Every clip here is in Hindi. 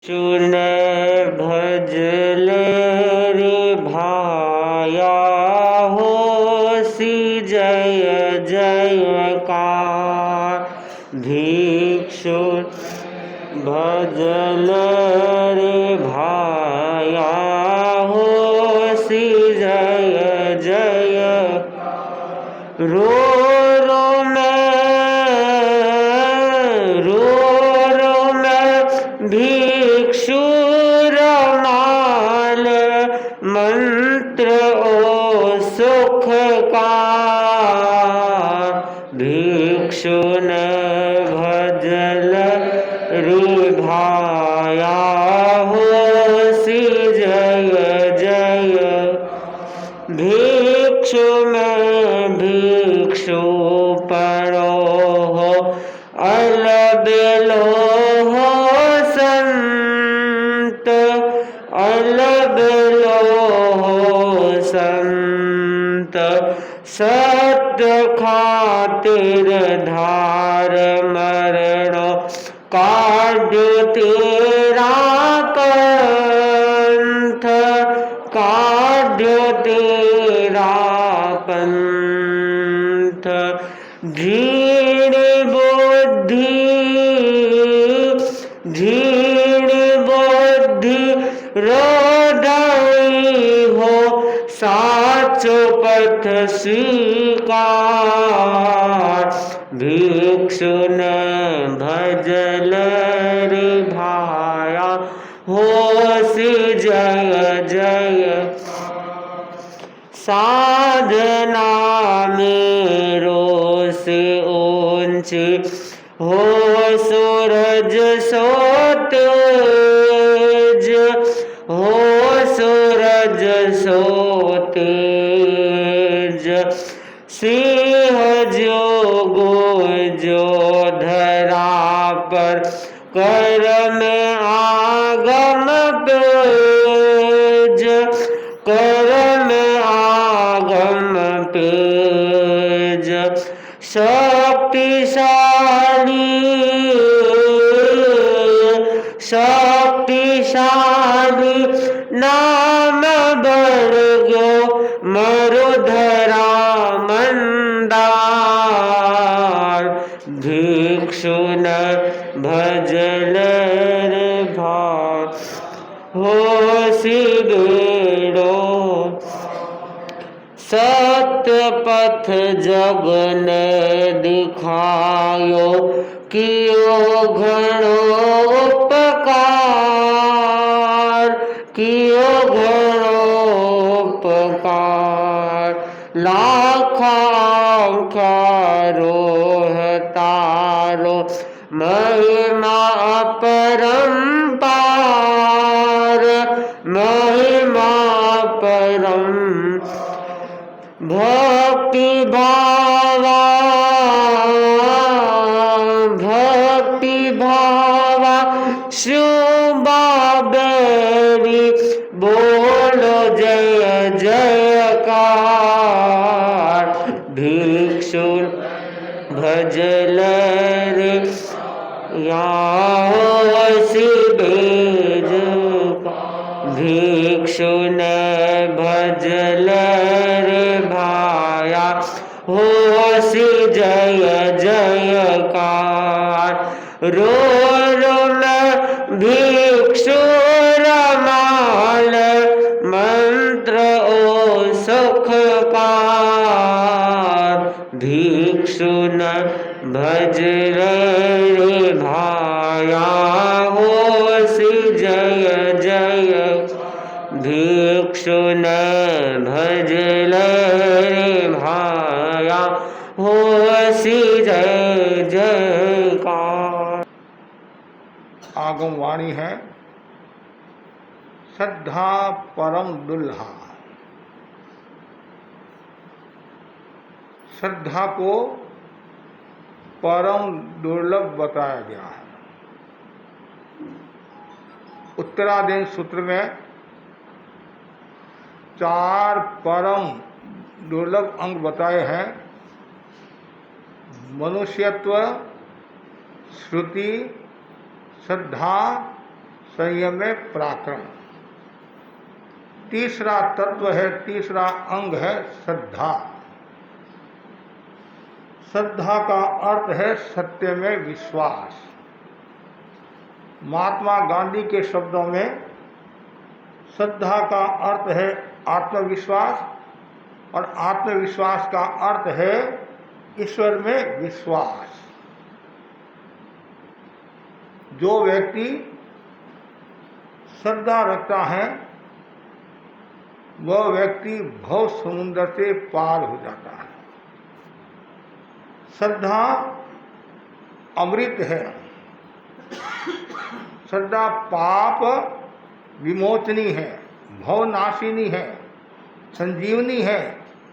चुन भजले रे भाया होसी जय जयकार। भिक्षु भजल रे भाया होसी जय जय। रो रो मैं भिक्षु रमाल मंत्र ओ सुख का। भिक्षु न भजल रे भाया होसी जय जय। भिक्षु में भिक्षु परो हो अलबेलो हो संत। अलबेलो हो संत सत्य खातिर धार मरणो काढ़ तेरा पंथ। काढ़ तेरा पंथ। धीर बुद्धि रोदई हो साचो पथ स्वीकार। भिक्षु न भजल रे भाया होसी जय जय। साधना मेरो से ऊंची हो सूरज सो तेज। हो सूरज सो तेज। सिंह जो जो धरा पर कर में आगम पेज। कर में आगम पेज। शक्तिशाली शक्तिशाली नाम बरगो मरुधरा मंदार। भिक्षु न भजल रे भाया होसी बेड़ो। सत्य पथ जग ने दिखायो कियो घणो उपकार। कियो घणो उपकार। लाखा रोहतारो महिमा अपरंपार। महिमा परम भक्ति भावा शुभा बेरी बोलो जय जयकार। भिक्षु भजल रे या होसी भेज। भिक्षु न भजल रे भाया होसी जय जयकार। रो रो मैं भिक्षु रमाल मंत्र ओ सुख का। भिक्षु न भजल रे भाया होसी जय जय। भिक्षु न भजल रे भाया होसी जय जयकार। आगम वाणी है श्रद्धा परम दुल्हा। श्रद्धा को परम दुर्लभ बताया गया है। उत्तराधीन सूत्र में 4 परम दुर्लभ अंग बताए हैं। मनुष्यत्व, श्रुति, श्रद्धा, संयम पराक्रम। तीसरा तत्व है, तीसरा अंग है श्रद्धा। श्रद्धा का अर्थ है सत्य में विश्वास। महात्मा गांधी के शब्दों में श्रद्धा का अर्थ है आत्मविश्वास, और आत्मविश्वास का अर्थ है ईश्वर में विश्वास। जो व्यक्ति श्रद्धा रखता है वह व्यक्ति भव समुद्र से पार हो जाता है। श्रद्धा अमृत है। श्रद्धा पाप विमोचनी है, भवनाशिनी है, संजीवनी है,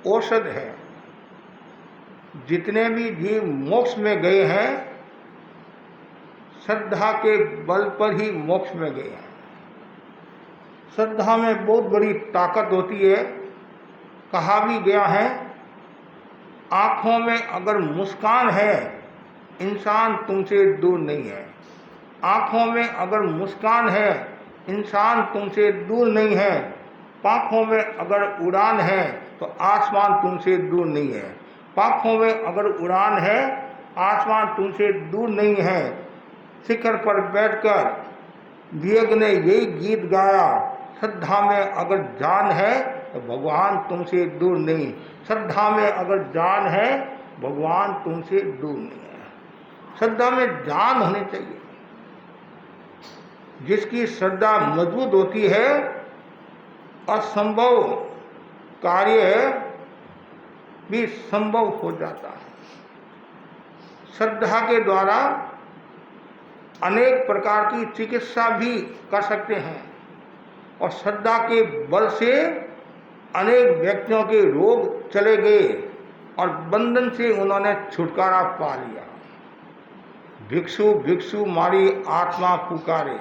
औषध है। जितने भी जीव मोक्ष में गए हैं श्रद्धा के बल पर ही मोक्ष में गए हैं। श्रद्धा में बहुत बड़ी ताकत होती है। कहा भी गया है, आँखों में अगर मुस्कान है इंसान तुमसे दूर नहीं है। आँखों में अगर मुस्कान है इंसान तुमसे दूर नहीं है। पाँखों में अगर उड़ान है तो आसमान तुमसे दूर नहीं है। पाँखों में अगर उड़ान है आसमान तुमसे दूर नहीं है। शिखर पर बैठकर विवेक ने यही गीत गाया, श्रद्धा में अगर जान है तो भगवान तुमसे दूर नहीं। श्रद्धा में अगर जान है भगवान तुमसे दूर नहीं है। श्रद्धा में जान होनी चाहिए। जिसकी श्रद्धा मजबूत होती है असंभव कार्य भी संभव हो जाता है। श्रद्धा के द्वारा अनेक प्रकार की चिकित्सा भी कर सकते हैं, और श्रद्धा के बल से अनेक व्यक्तियों के रोग चले गए और बंधन से उन्होंने छुटकारा पा लिया। भिक्षु भिक्षु मारी आत्मा पुकारे,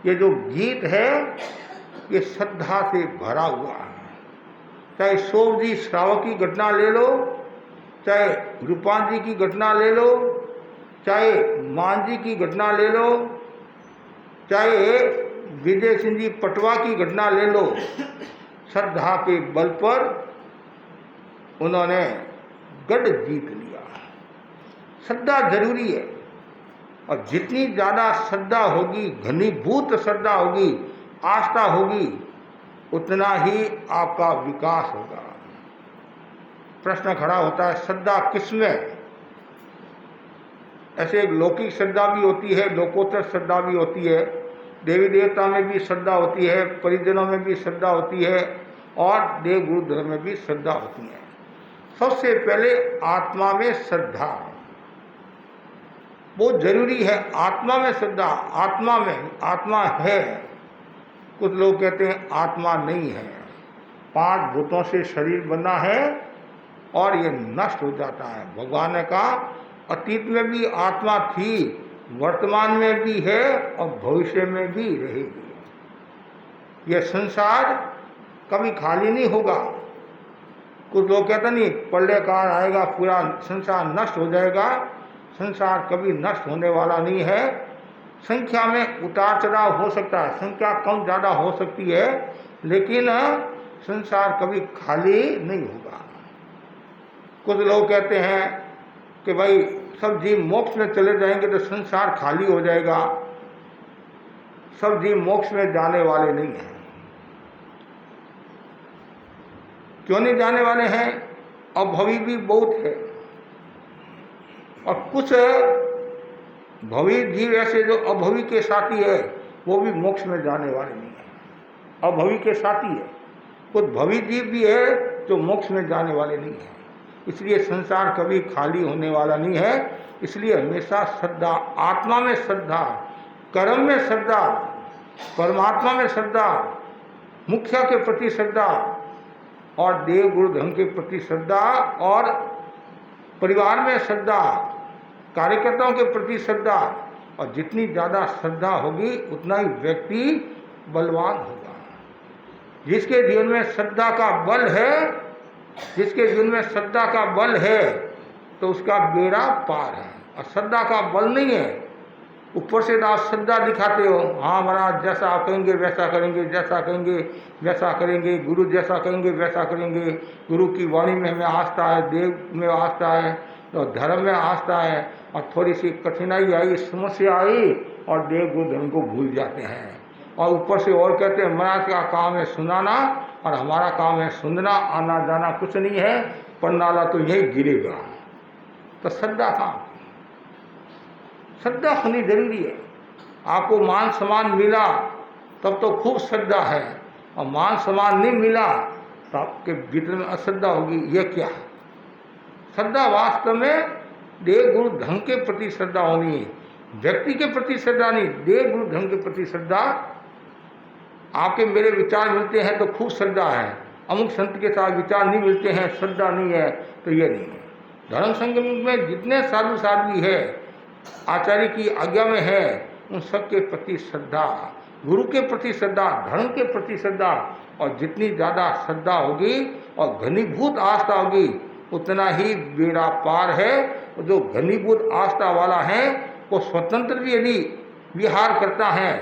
ये जो गीत है ये श्रद्धा से भरा हुआ है। चाहे शोभ जी श्रावक की घटना ले लो, चाहे रूपान जी की घटना ले लो, चाहे मान जी की घटना ले लो, चाहे विजय सिंह जी पटवा की घटना ले लो। श्रद्धा के बल पर उन्होंने गढ़ जीत लिया। श्रद्धा जरूरी है, और जितनी ज़्यादा श्रद्धा होगी, घनीभूत श्रद्धा होगी, आस्था होगी, उतना ही आपका विकास होगा। प्रश्न खड़ा होता है श्रद्धा किसमें? ऐसे एक लौकिक श्रद्धा भी होती है, लोकोत्तर श्रद्धा भी होती है। देवी देवता में भी श्रद्धा होती है, परिजनों में भी श्रद्धा होती है, और देव गुरु धर्म में भी श्रद्धा होती है। सबसे पहले आत्मा में श्रद्धा बहुत जरूरी है। आत्मा में श्रद्धा, आत्मा में आत्मा है। कुछ लोग कहते हैं आत्मा नहीं है। 5 भूतों से शरीर बना है और ये नष्ट हो जाता है। भगवान ने कहा अतीत में भी आत्मा थी, वर्तमान में भी है और भविष्य में भी रहेगी। यह संसार कभी खाली नहीं होगा। कुछ लोग कहते नहीं प्रलय काल आएगा पूरा संसार नष्ट हो जाएगा। संसार कभी नष्ट होने वाला नहीं है। संख्या में उतार चढ़ाव हो सकता है, संख्या कम ज़्यादा हो सकती है, लेकिन संसार कभी खाली नहीं होगा। कुछ लोग कहते हैं कि भाई सब जीव मोक्ष में चले जाएंगे तो संसार खाली हो जाएगा। सब जीव मोक्ष में जाने वाले नहीं हैं। क्यों नहीं जाने वाले हैं? अभवी भी बहुत है, और कुछ भवी जीव ऐसे जो अभवी के साथी है वो भी मोक्ष में जाने वाले नहीं है। अभवी के साथी है। कुछ भवी जीव भी है जो मोक्ष में जाने वाले नहीं है। इसलिए संसार कभी खाली होने वाला नहीं है। इसलिए हमेशा श्रद्धा, आत्मा में श्रद्धा, कर्म में श्रद्धा, परमात्मा में श्रद्धा, मुखिया के प्रति श्रद्धा, और देव गुरु धर्म के प्रति श्रद्धा, और परिवार में श्रद्धा, कार्यकर्ताओं के प्रति श्रद्धा। और जितनी ज़्यादा श्रद्धा होगी उतना ही व्यक्ति बलवान होगा। जिसके जीवन में श्रद्धा का बल है, जिसके जीवन में श्रद्धा का बल है तो उसका बेड़ा पार है। और श्रद्धा का बल नहीं है ऊपर से तो आप श्रद्धा दिखाते हो, हाँ महाराज जैसा आप कहेंगे वैसा करेंगे, जैसा कहेंगे वैसा करेंगे, गुरु जैसा कहेंगे वैसा करेंगे, गुरु की वाणी में हमें आस्था है, देव में आस्था है, तो धर्म में आस्था है। और थोड़ी सी कठिनाई आई, समस्या आई और देव गुरु धर्म को भूल जाते हैं। और ऊपर से और कहते हैं महाराज का काम है सुनाना और हमारा काम है सुनना, आना जाना कुछ नहीं है, पन्नाला तो यही गिरेगा। तो श्रद्धा कहाँ, श्रद्धा होनी जरूरी है। आपको मान सम्मान मिला तब तो खूब श्रद्धा है, और मान सम्मान नहीं मिला तो आपके भीतर में अश्रद्धा होगी। यह क्या है? श्रद्धा वास्तव में देव गुरु धर्म के प्रति श्रद्धा होनी है, व्यक्ति के प्रति श्रद्धा नहीं, देव गुरु धर्म के प्रति श्रद्धा। आपके मेरे विचार मिलते हैं तो खूब श्रद्धा है, अमुक संत के साथ विचार नहीं मिलते हैं, श्रद्धा नहीं है, तो ये नहीं है। धर्म संगम में जितने साधु साध्वी है, आचार्य की आज्ञा में है, उन सब के प्रति श्रद्धा, गुरु के प्रति श्रद्धा, धर्म के प्रति श्रद्धा। और जितनी ज़्यादा श्रद्धा होगी और घनीभूत आस्था होगी उतना ही बेड़ा पार है। जो घनीभूत आस्था वाला है वो स्वतंत्र भी यदि विहार करता है,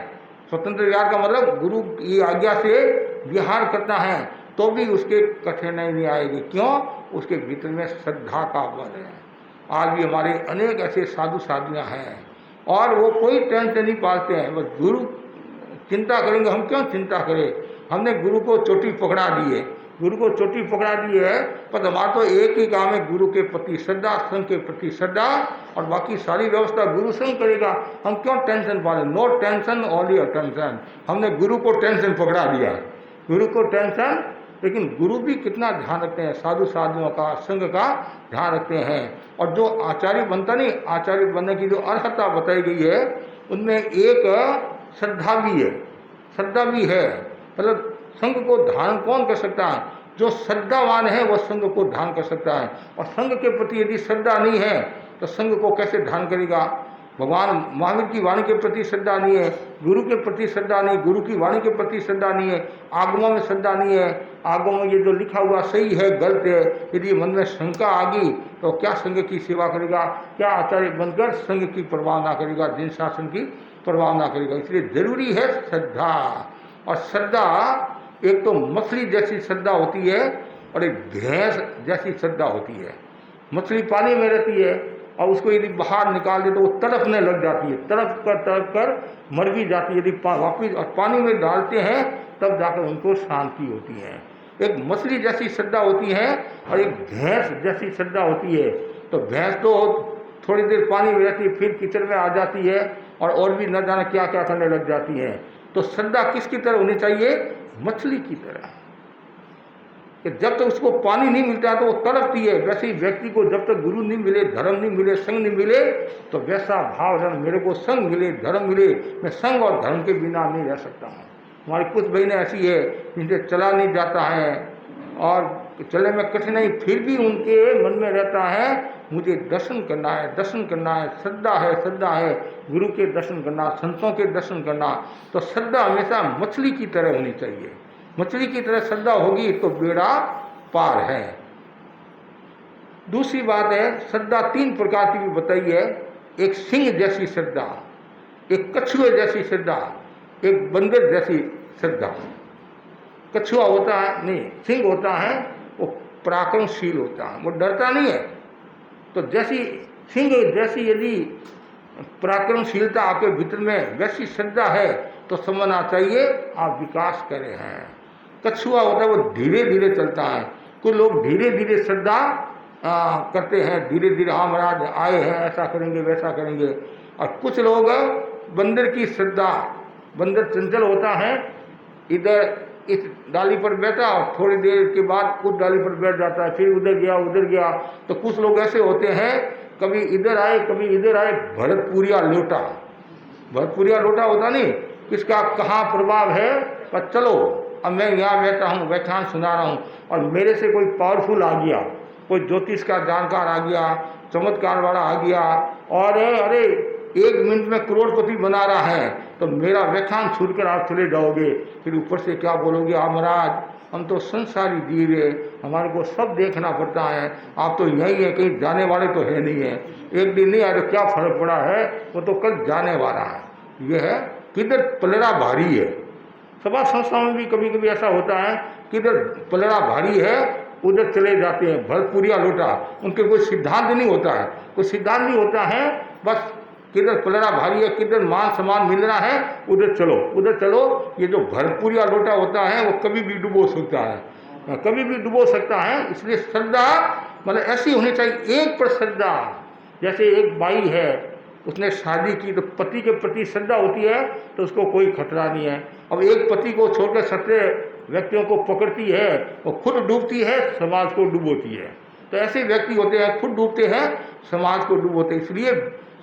स्वतंत्र विहार का मतलब गुरु की आज्ञा से विहार करता है, तो भी उसके कठिनाई नहीं आएगी। क्यों? उसके भीतर में श्रद्धा का बल है। आज भी हमारे अनेक ऐसे साधु साधियाँ हैं और वो कोई टेंशन नहीं पालते हैं, बस गुरु चिंता करेंगे। हम क्यों चिंता करें? हमने गुरु को चोटी पकड़ा दी है, गुरु को चोटी पकड़ा दी है, पर हमारा तो एक ही काम है, गुरु के प्रति श्रद्धा, संघ के प्रति श्रद्धा, और बाकी सारी व्यवस्था गुरु संघ करेगा। हम क्यों टेंशन पालें? No tension only attention. हमने गुरु को टेंशन पकड़ा दिया, गुरु को टेंशन। लेकिन गुरु भी कितना ध्यान रखते हैं, साधु साधुओं का, संघ का ध्यान रखते हैं। और जो आचार्य बनता नहीं, आचार्य बनने की जो अर्हता बताई गई है उनमें एक श्रद्धा भी है, श्रद्धा भी है। मतलब संघ को धारण कौन कर सकता है? जो श्रद्धावान है वो संघ को धारण कर सकता है। और संघ के प्रति यदि श्रद्धा नहीं है तो संघ को कैसे धारण करेगा? भगवान महावीर की वाणी के प्रति श्रद्धा नहीं है, गुरु के प्रति श्रद्धा नहीं, गुरु की वाणी के प्रति श्रद्धा नहीं है, आगमों में श्रद्धा नहीं है, आगमों में ये जो लिखा हुआ सही है गलत है, यदि मन में शंका आ गई तो क्या संघ की सेवा करेगा? क्या आचार्य बनकर संघ की परवाह ना करेगा, दिन शासन की परवाह ना करेगा? इसलिए जरूरी है श्रद्धा। और श्रद्धा एक तो मछली जैसी श्रद्धा होती है और एक भैंस जैसी श्रद्धा होती है। मछली पानी में रहती है और उसको यदि बाहर निकाल दे तो वो तड़पने लग जाती है, तड़प कर मर भी जाती है। यदि वापिस और पानी में डालते हैं तब जाकर उनको शांति होती है। एक मछली जैसी श्रद्धा होती है और एक भैंस जैसी श्रद्धा होती है। तो भैंस तो थोड़ी देर पानी में रहती है, फिर कीचड़ में आ जाती है और भी न जाने क्या क्या करने लग जाती है। तो श्रद्धा किसकी तरह होनी चाहिए? मछली की तरह, कि जब तक उसको पानी नहीं मिलता तो वो तड़पती है। वैसे ही व्यक्ति को जब तक गुरु नहीं मिले, धर्म नहीं मिले, संग नहीं मिले, तो वैसा भाव जन मेरे को संग मिले, धर्म मिले, मैं संग और धर्म के बिना नहीं रह सकता हूँ। हमारी कुछ बहनें ऐसी है जिनसे चला नहीं जाता है और चले में कठिनाई, फिर भी उनके मन में रहता है मुझे दर्शन करना है, दर्शन करना है, श्रद्धा है, श्रद्धा है, गुरु के दर्शन करना, संतों के दर्शन करना। तो श्रद्धा हमेशा मछली की तरह होनी चाहिए। मछली की तरह श्रद्धा होगी तो बेड़ा पार है। दूसरी बात है, श्रद्धा 3 प्रकार की भी बताई है। एक सिंह जैसी श्रद्धा, एक कछुए जैसी श्रद्धा, एक बंदर जैसी श्रद्धा। कछुआ होता है नहीं, सिंह होता है, वो पराक्रमशील होता है, वो डरता नहीं है। तो जैसी सिंह जैसी यदि पराक्रमशीलता आपके भीतर में वैसी श्रद्धा है तो समझना चाहिए आप विकास कर रहे हैं। कछुआ होता है वो धीरे धीरे चलता है। कुछ लोग धीरे धीरे श्रद्धा करते हैं, धीरे धीरे हाँ महाराज आए हैं ऐसा करेंगे वैसा करेंगे। और कुछ लोग बंदर की श्रद्धा, बंदर चंचल होता है, इधर इस डाली पर बैठा और थोड़ी देर के बाद उस डाली पर बैठ जाता है, फिर उधर गया। तो कुछ लोग ऐसे होते हैं, कभी इधर आए कभी इधर आए, भरतपुरिया लोटा। भरतपुरिया लोटा होता नहीं, किसका कहाँ प्रभाव है, पर चलो अब मैं यहाँ बैठा हूँ, व्याख्यान सुना रहा हूँ और मेरे से कोई पावरफुल आ गया, कोई ज्योतिष का जानकार आ गया, चमत्कार वाला आ गया और अरे 1 मिनट में करोड़पति बना रहा है, तो मेरा व्याख्यान छोड़कर आप चले जाओगे। फिर ऊपर से क्या बोलोगे, आप महाराज हम तो संसारी जीव है, हमारे को सब देखना पड़ता है, आप तो यही है, कहीं जाने वाले तो है नहीं है, एक दिन नहीं आए तो क्या फर्क पड़ा है, वो तो कल जाने वाला है। यह है किधर पलड़ा भारी है। सभा संस्थाओं में भी कभी कभी ऐसा होता है, किधर पलड़ा भारी है उधर चले जाते हैं, भरपूरिया लोटा, उनके कोई सिद्धांत नहीं होता है, कोई सिद्धांत नहीं होता है, बस किधर पलड़ा भारी है, किधर मान सम्मान मिल रहा है, उधर चलो उधर चलो। ये जो भरपूरिया लोटा होता है वो कभी भी डुबो सकता है, कभी भी डुबो सकता है। इसलिए श्रद्धा मतलब ऐसी होनी चाहिए, एक पर श्रद्धा। जैसे एक बाई है, उसने शादी की तो पति के प्रति श्रद्धा होती है तो उसको कोई खतरा नहीं है। अब एक पति को छोड़कर 17 व्यक्तियों को पकड़ती है, वो खुद डूबती है, समाज को डुबोती है। तो ऐसे व्यक्ति होते हैं, खुद डूबते हैं, समाज को डुबोते हैं। इसलिए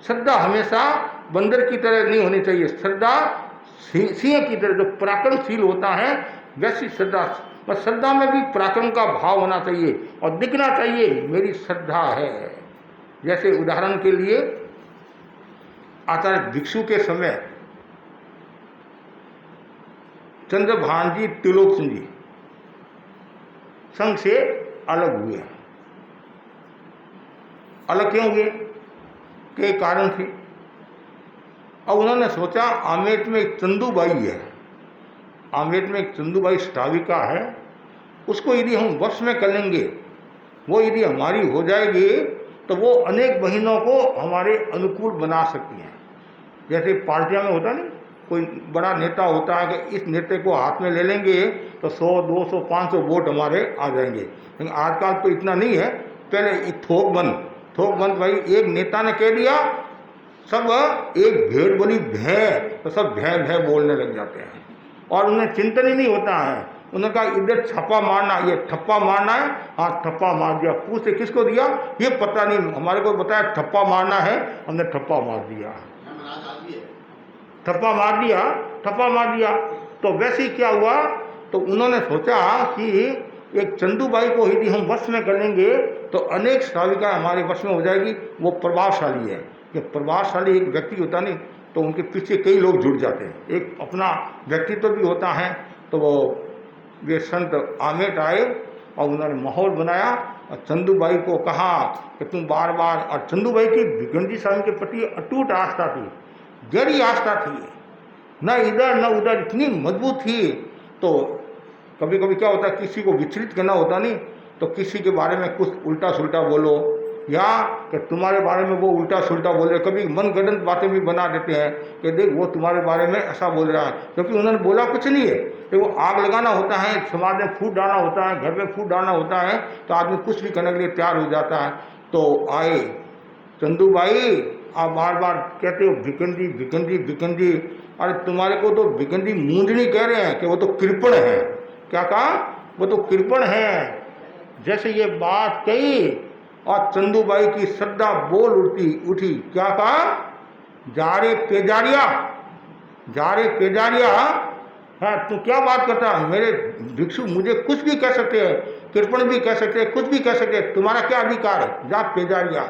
श्रद्धा हमेशा बंदर की तरह नहीं होनी चाहिए, श्रद्धा सिंह की तरह जो पराक्रमशील होता है वैसी श्रद्धा। बस श्रद्धा में भी पराक्रम का भाव होना चाहिए और दिखना चाहिए मेरी श्रद्धा है। जैसे उदाहरण के लिए आचार्य भिक्षु के समय चंद्रभान जी त्रिलोक सिंह जी संघ से अलग हुए। अलग क्यों हुए? के कारण थे। अब उन्होंने सोचा आमेट में एक चंदूबाई है, आमेट में एक चंदूबाई श्राविका है, उसको यदि हम वश में कर लेंगे, वो यदि हमारी हो जाएगी तो वो अनेक बहनों को हमारे अनुकूल बना सकती हैं। जैसे पार्टियां में होता नहीं, कोई बड़ा नेता होता है कि इस नेता को हाथ में ले लेंगे तो 100, 200, 500 वोट हमारे आ जाएंगे। लेकिन आजकल तो इतना नहीं है। पहले एक थोक बंद भाई, एक नेता ने कह दिया, सब एक भेड़ बोली भैं, तो सब भैं बोलने लग जाते हैं और उन्हें चिंतन ही नहीं होता है। उन्होंने कहा इधर छप्पा मारना, ये ठप्पा मारना है, हाँ ठप्पा मार दिया। पूछे किसको दिया? ये पता नहीं, हमारे को बताया ठप्पा मारना है, हमने ठप्पा मार दिया, ठप्पा मार दिया। तो वैसे ही क्या हुआ, तो उन्होंने सोचा कि एक चंदूबाई को यदि हम वश में कर लेंगे तो अनेक श्राविका हमारे वश में हो जाएगी। वो प्रभावशाली है, कि प्रभावशाली एक व्यक्ति होता नहीं तो उनके पीछे कई लोग जुड़ जाते हैं, एक अपना व्यक्तित्व भी होता है। तो वो वे संत आमेट आए और उन्होंने माहौल बनाया और चंदूबाई को कहा कि तुम बार बार, और चंदूबाई की भिकंजी स्वामी के प्रति अटूट आस्था थी, गहरी आस्था थी, न इधर न उधर, इतनी मजबूत थी। तो कभी कभी क्या होता है, किसी को विचलित करना होता नहीं, तो किसी के बारे में कुछ उल्टा सुल्टा बोलो, या कि तुम्हारे बारे में वो उल्टा सुल्टा बोल रहे, कभी मनगढ़ंत बातें भी बना देते हैं कि देख वो तुम्हारे बारे में ऐसा बोल रहा है, क्योंकि उन्होंने बोला कुछ नहीं है। तो वो आग लगाना होता है, समाज में फूट डालना होता है, घर में फूट डालना होता है, तो आदमी कुछ भी करने के लिए तैयार हो जाता है। तो आए चंदूबाई, आप बार बार कहते हो भिकंजी भिकंजी भिकंजी, अरे तुम्हारे को तो भिकंजी मूंजनी कह रहे हैं कि वो तो कृपण है। क्या कहा? वो तो कृपण है। जैसे ये बात कही और चंदूबाई की श्रद्धा बोल उठी। क्या कहा? जा रे पेजारिया, हाँ तू क्या बात करता है? मेरे भिक्षु मुझे कुछ भी कह सकते हैं, कृपण भी कह सकते हैं, कुछ भी कह सकते हैं, तुम्हारा क्या अधिकार है? जा पेजारिया।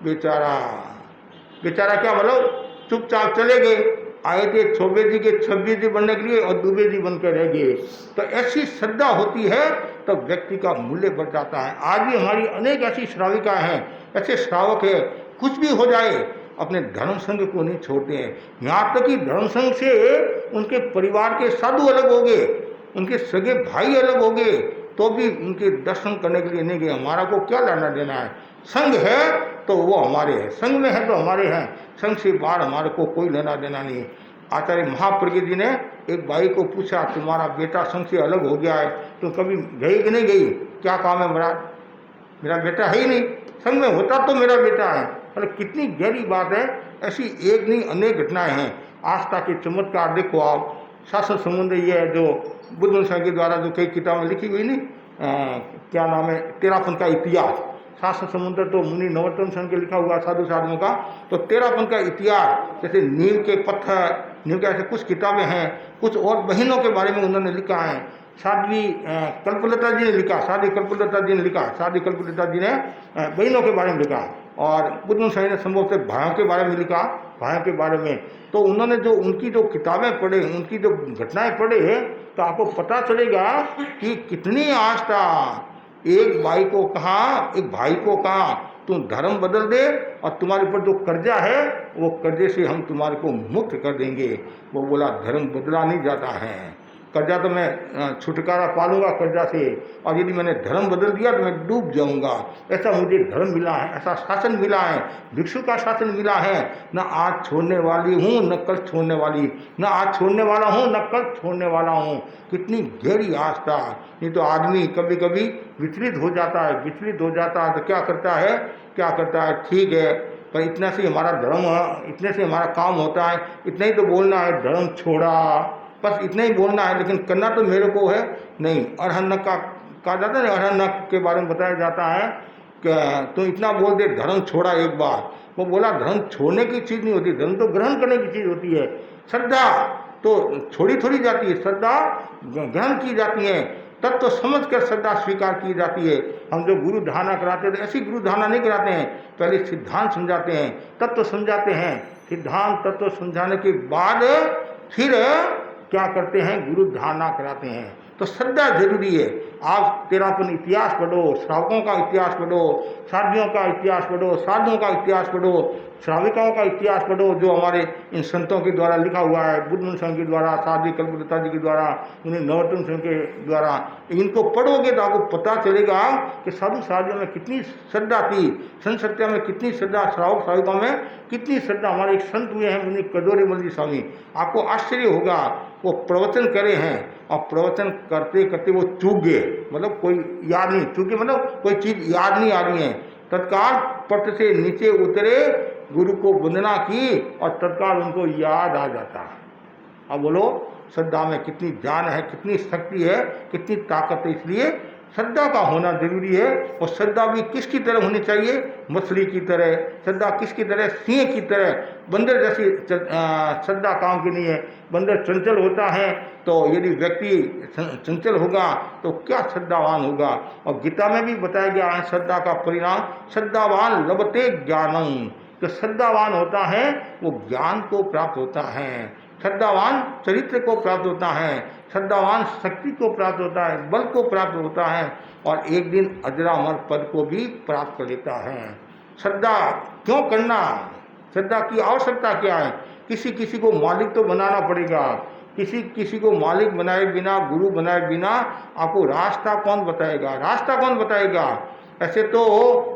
बेचारा क्या मतलब, चुपचाप चले गए। आए थे छोबे जी के 26 जी बनने के लिए और दुबे जी बनकर रह गए। तो ऐसी श्रद्धा होती है तो व्यक्ति का मूल्य बढ़ जाता है। आज भी हमारी अनेक ऐसी श्राविका हैं, ऐसे श्रावक है, कुछ भी हो जाए अपने धर्म संघ को नहीं छोड़ते हैं। यहाँ तक कि धर्म संघ से उनके परिवार के साधु अलग हो गए, उनके सगे भाई अलग हो गए, तो भी उनके दर्शन करने के लिए नहीं गए। हमारा को क्या लेना देना है? संघ है तो वो हमारे हैं, संघ में है तो हमारे हैं, संघ से बाहर हमारे को कोई लेना देना नहीं। आचार्य महाप्रज्ञ जी ने एक भाई को पूछा, तुम्हारा बेटा संघ से अलग हो गया है, तुम कभी गई कि नहीं गई? क्या काम है मेरा बेटा है ही नहीं, संघ में होता तो मेरा बेटा है। मतलब कितनी गहरी बात है। ऐसी एक नहीं अनेक घटनाएं हैं। आस्था के चमत्कार देखो आप। शासन समुद्र ये है जो बुद्ध साहब के द्वारा जो कई किताबें लिखी हुई नहीं, क्या नाम है, 13 पंथ का इतिहास। शासन समुद्र तो मुनि नवोत्तम सन के लिखा हुआ साधु साधुओं का, तो 13 पंथ का इतिहास, जैसे नीम के पत्थर, नीम के ऐसे कुछ किताबें हैं। कुछ और बहनों के बारे में उन्होंने लिखा है। साध्वी कल्पलता जी ने लिखा, साध्वी कल्पलता जी ने बहनों के बारे में लिखा। और बुद्ध साहब ने संभव से भाइयों के बारे में लिखा। भाइयों के बारे में, तो उन्होंने जो उनकी जो किताबें पढ़े, उनकी जो घटनाएं पढ़े, तो आपको पता चलेगा कि कितनी आस्था। एक भाई को कहा तुम धर्म बदल दे और तुम्हारे ऊपर जो कर्जा है वो कर्जे से हम तुम्हारे को मुक्त कर देंगे। वो बोला धर्म बदला नहीं जाता है, कर्जा तो मैं छुटकारा पालूंगा कर्जा से, और यदि मैंने धर्म बदल दिया तो मैं डूब जाऊंगा। ऐसा मुझे धर्म मिला है, ऐसा शासन मिला है, भिक्षु का शासन मिला है। न आज छोड़ने वाली हूँ न कल छोड़ने वाली, न आज छोड़ने वाला हूँ न कल छोड़ने वाला हूँ। कितनी गहरी आस्था। नहीं तो आदमी कभी कभी विचलित हो जाता है, तो क्या करता है, ठीक है पर इतना से हमारा धर्म, इतने से हमारा काम होता है, इतना ही तो बोलना है धर्म छोड़ा, बस इतना ही बोलना है, लेकिन करना तो मेरे को है नहीं। अरहन्नक का कहा जाता है, अरहन्नक के बारे में बताया जाता है कि तो इतना बोल दे धर्म छोड़ा एक बार। वो बोला धर्म छोड़ने की चीज़ नहीं होती, धर्म तो ग्रहण करने की चीज़ होती है। श्रद्धा तो छोड़ी थोड़ी जाती है, श्रद्धा ग्रहण की जाती है, तब तो समझ कर श्रद्धा स्वीकार की जाती है। हम जो गुरु धारणा कराते हैं तो ऐसी गुरु धारणा नहीं कराते हैं, पहले सिद्धांत समझाते हैं, तत्व समझाते हैं, सिद्धांत तत्व समझाने के बाद फिर क्या करते हैं, गुरु धारणा कराते हैं। तो श्रद्धा जरूरी है। आप तेरापन इतिहास पढ़ो, श्रावकों का इतिहास पढ़ो, साधियों का इतिहास पढ़ो, साधुओं का इतिहास पढ़ो, श्राविकाओं का इतिहास पढ़ो, जो हमारे इन संतों के द्वारा लिखा हुआ है, बुद्धमुनि संघ के द्वारा, साध्वी कल्पलता जी के द्वारा, उन्हें नवरत्न संघ के द्वारा। इनको पढ़ोगे तो आपको पता चलेगा कि साधु साधियों में कितनी श्रद्धा थी, संत सत्या में कितनी श्रद्धा, श्रावक श्राविकाओं में कितनी श्रद्धा। हमारे एक संत हुए हैं मुनि कदोरीमल जी स्वामी, आपको आश्चर्य होगा, वो प्रवचन करे हैं और प्रवचन करते करते वो चूक गए, मतलब कोई याद नहीं, चूके मतलब कोई चीज़ याद नहीं आ रही है। तत्काल पट से नीचे उतरे, गुरु को वंदना की और तत्काल उनको याद आ जाता। अब बोलो श्रद्धा में कितनी जान है, कितनी शक्ति है, कितनी ताकत है। इसलिए श्रद्धा का होना जरूरी है। और श्रद्धा भी किसकी तरह होनी चाहिए, मछली की तरह। श्रद्धा किसकी तरह, सिंह की तरह। बंदर जैसी श्रद्धा काम की नहीं है। बंदर चंचल होता है, तो यदि व्यक्ति चंचल होगा तो क्या श्रद्धावान होगा। और गीता में भी बताया गया है श्रद्धा का परिणाम, श्रद्धावान लभते ज्ञानम। जो श्रद्धावान होता है वो ज्ञान को प्राप्त होता है, श्रद्धावान चरित्र को प्राप्त होता है, श्रद्धावान शक्ति को प्राप्त होता है, बल को प्राप्त होता है, और एक दिन अजरामर पद को भी प्राप्त कर लेता है। श्रद्धा क्यों करना, श्रद्धा की आवश्यकता क्या है। किसी किसी को मालिक तो बनाना पड़ेगा, किसी किसी को मालिक बनाए बिना, गुरु बनाए बिना आपको रास्ता कौन बताएगा। ऐसे तो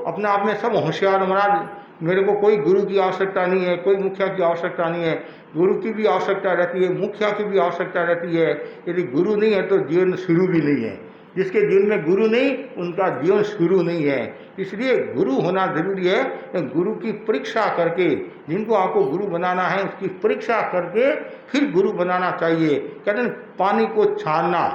अपने आप में सब होशियार, महाराज मेरे को कोई गुरु की आवश्यकता नहीं है, कोई मुखिया की आवश्यकता नहीं है। गुरु की भी आवश्यकता रहती है, मुखिया की भी आवश्यकता रहती है। यदि गुरु नहीं है तो जीवन शुरू भी नहीं है। जिसके जीवन में गुरु नहीं, उनका जीवन शुरू नहीं है। इसलिए गुरु होना जरूरी है। गुरु की परीक्षा करके, जिनको आपको गुरु बनाना है उसकी परीक्षा करके फिर गुरु बनाना चाहिए। कहते हैं पानी को छानना,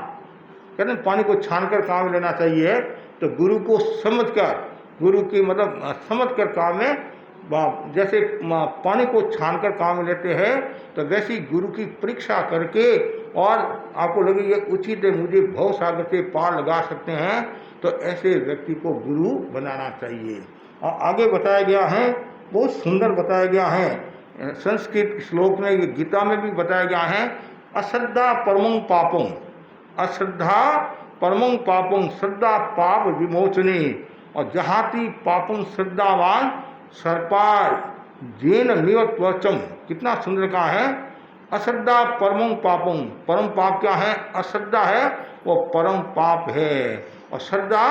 कहते हैं पानी को छानकर काम लेना चाहिए। तो गुरु को समझकर, गुरु की मतलब समझकर काम में, जैसे पानी को छानकर काम लेते हैं, तो वैसी गुरु की परीक्षा करके, और आपको लगे ये उचित है, मुझे भव सागर से पार लगा सकते हैं, तो ऐसे व्यक्ति को गुरु बनाना चाहिए। और आगे बताया गया है, बहुत सुंदर बताया गया है संस्कृत श्लोक में, ये गीता में भी बताया गया है, अश्रद्धा परमं पापं, अश्रद्धा परमं पापं, श्रद्धा पाप विमोचनी। और जहाती पापं श्रद्धावान सर्पार जेन निवत्वचम। कितना सुंदर कहा है, अश्रद्धा परमं पापं। परम पाप क्या है, अश्रद्धा है, वो परम पाप है। और श्रद्धा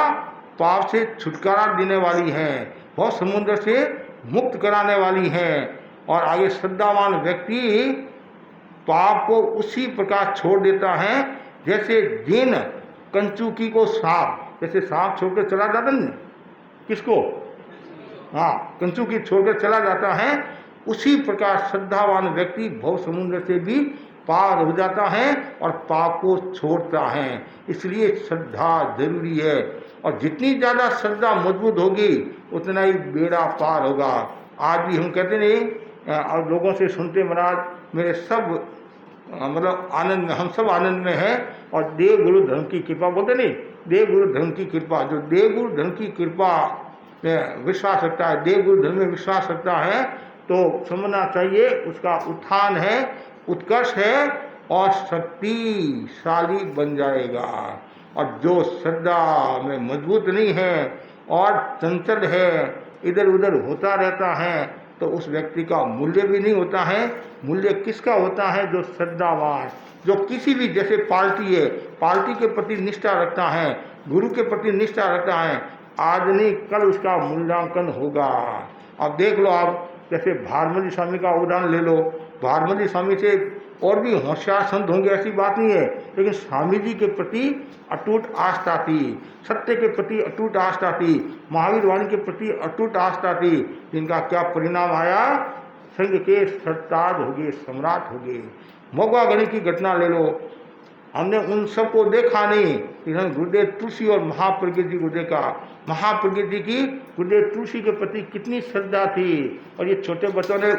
पाप से छुटकारा देने वाली है, बहुत समुद्र से मुक्त कराने वाली है। और आगे श्रद्धावान व्यक्ति पाप को उसी प्रकार छोड़ देता है जैसे जिन कंचुकी को सांप, जैसे सांप छोड़कर चला जाता है किसको, हाँ कंचुकी छोड़कर चला जाता है, उसी प्रकार श्रद्धावान व्यक्ति भव समुद्र से भी पार हो जाता है और पाप को छोड़ता है। इसलिए श्रद्धा जरूरी है। और जितनी ज़्यादा श्रद्धा मजबूत होगी उतना ही बेड़ा पार होगा। आज भी हम कहते नहीं, और लोगों से सुनते महाराज मेरे सब मतलब आनंद में, हम सब आनंद में हैं, और देव गुरु धर्म की कृपा बोलते नहीं, देव गुरु धर्म की कृपा। जो देव गुरु धर्म की कृपा में विश्वास रखता है, देव गुरु धर्म में विश्वास रखता है, तो समझना चाहिए उसका उत्थान है, उत्कर्ष है और शक्तिशाली बन जाएगा। और जो श्रद्धा में मजबूत नहीं है और चंचल है, इधर उधर होता रहता है, तो उस व्यक्ति का मूल्य भी नहीं होता है। मूल्य किसका होता है? जो श्रद्धावान, जो किसी भी, जैसे पार्टी है, पार्टी के प्रति निष्ठा रखता है, गुरु के प्रति निष्ठा रखता है, आज नहीं कल उसका मूल्यांकन होगा। अब देख लो, आप जैसे भारमली स्वामी का उदाहरण ले लो। भारमली स्वामी से और भी होशियार संत होंगे, ऐसी बात नहीं है, लेकिन स्वामी जी के प्रति अटूट आस्था थी, सत्य के प्रति अटूट आस्था थी, महावीर वाणी के प्रति अटूट आस्था थी, जिनका क्या परिणाम आया? संघ के सरताज हो गए, सम्राट हो गए। मोगा गणी की घटना ले लो, हमने उन सबको देखा नहीं, लेकिन गुरुदेव तुलसी और महाप्रज्ञ जी को देखा। महाप्रज्ञ जी की गुरुदेव तुलसी के प्रति कितनी श्रद्धा थी। और ये छोटे बच्चों ने,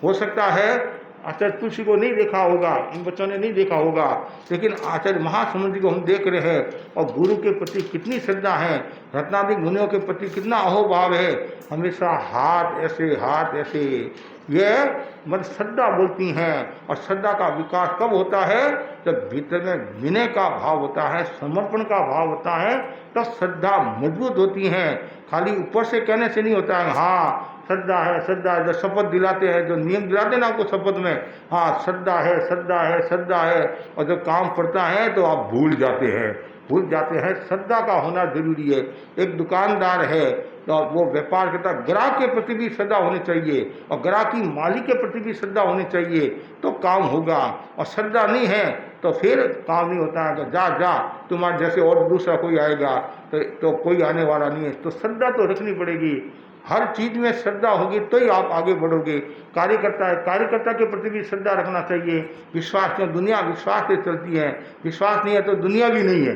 हो सकता है आचार्य तुलसी को नहीं देखा होगा, इन बच्चों ने नहीं देखा होगा, लेकिन आचार्य महासमुद्र जी को हम देख रहे हैं, और गुरु के प्रति कितनी श्रद्धा है, रत्नादिक मुनियों के प्रति कितना अहोभाव है, हमेशा हाथ ऐसे, यह मतलब श्रद्धा बोलती हैं। और श्रद्धा का विकास कब होता है? जब भीतर में विनय का भाव होता है, समर्पण का भाव होता है, तब श्रद्धा मजबूत होती है। खाली ऊपर से कहने से नहीं होता है, हाँ श्रद्धा है, श्रद्धा है। जो शपथ दिलाते हैं, जो नियम दिलाते हैं ना आपको शपथ में, हाँ श्रद्धा है, श्रद्धा है, श्रद्धा है, और जब काम पड़ता है तो आप भूल जाते हैं। श्रद्धा का होना जरूरी है। एक दुकानदार है तो वो व्यापार करता, ग्राहक के प्रति भी श्रद्धा होनी चाहिए, और ग्राहक की मालिक के प्रति भी श्रद्धा होनी चाहिए, तो काम होगा। और श्रद्धा नहीं है तो फिर काम नहीं होता है कि जा तुम्हारे जैसे और दूसरा कोई आएगा, तो कोई आने वाला नहीं है। तो श्रद्धा तो रखनी पड़ेगी, हर चीज में श्रद्धा होगी तो ही आप आगे बढ़ोगे। कार्यकर्ता है, कार्यकर्ता के प्रति भी श्रद्धा रखना चाहिए। विश्वास में, दुनिया विश्वास से चलती है, विश्वास नहीं है तो दुनिया भी नहीं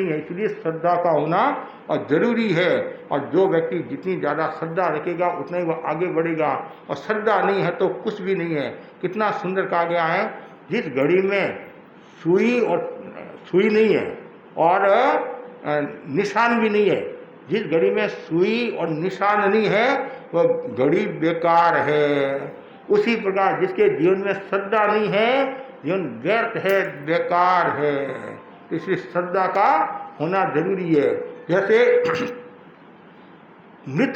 है। इसलिए श्रद्धा का होना और जरूरी है। और जो व्यक्ति जितनी ज़्यादा श्रद्धा रखेगा उतना ही वो आगे बढ़ेगा। और श्रद्धा नहीं है तो कुछ भी नहीं है। कितना सुंदर कहा गया है, जिस घड़ी में सुई नहीं है और निशान भी नहीं है, जिस घड़ी में सुई और निशान नहीं है वह घड़ी बेकार है। उसी प्रकार जिसके जीवन में श्रद्धा नहीं है, जीवन व्यर्थ है, बेकार है। इसलिए श्रद्धा का होना जरूरी है। जैसे मृत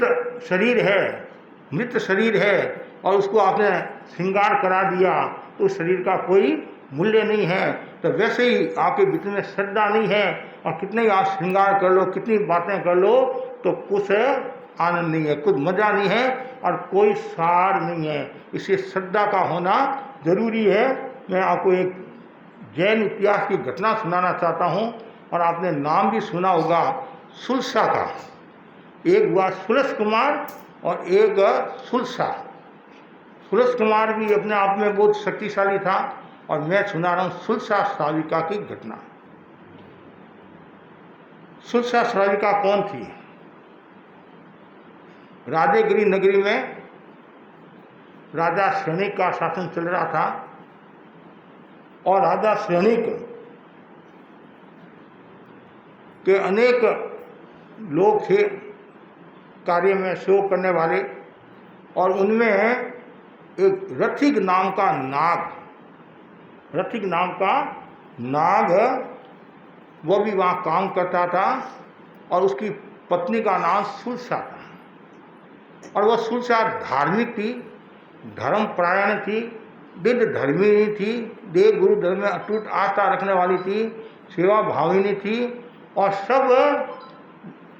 शरीर है और उसको आपने श्रृंगार करा दिया तो उस शरीर का कोई मूल्य नहीं है। तो वैसे ही आपके भीतर में श्रद्धा नहीं है और कितने ही आप श्रृंगार कर लो, कितनी बातें कर लो, तो कुछ आनंद नहीं है, कुछ मजा नहीं है और कोई सार नहीं है। इसलिए श्रद्धा का होना जरूरी है। मैं आपको एक जैन इतिहास की घटना सुनाना चाहता हूँ, और आपने नाम भी सुना होगा सुलसा का। एक हुआ सुलस कुमार और एक सुलसा। सुलस कुमार भी अपने आप में बहुत शक्तिशाली था, और मैं सुना रहा हूँ सुलसा श्राविका की घटना। सुलसा श्राविका कौन थी? राधेगिरी नगरी में राजा श्रेणिक का शासन चल रहा था, और राजा श्रेणिक के अनेक लोग थे कार्य में सहयोग करने वाले, और उनमें एक रथिक नाम का नाग वो भी वहाँ काम करता था, और उसकी पत्नी का नाम सुलसा था। और वह सुलसा धार्मिक थी, धर्मपरायण थी, विद्ध धर्मिणी थी, देव गुरु धर्म में अटूट आस्था रखने वाली थी, सेवा भाविनी थी, और सब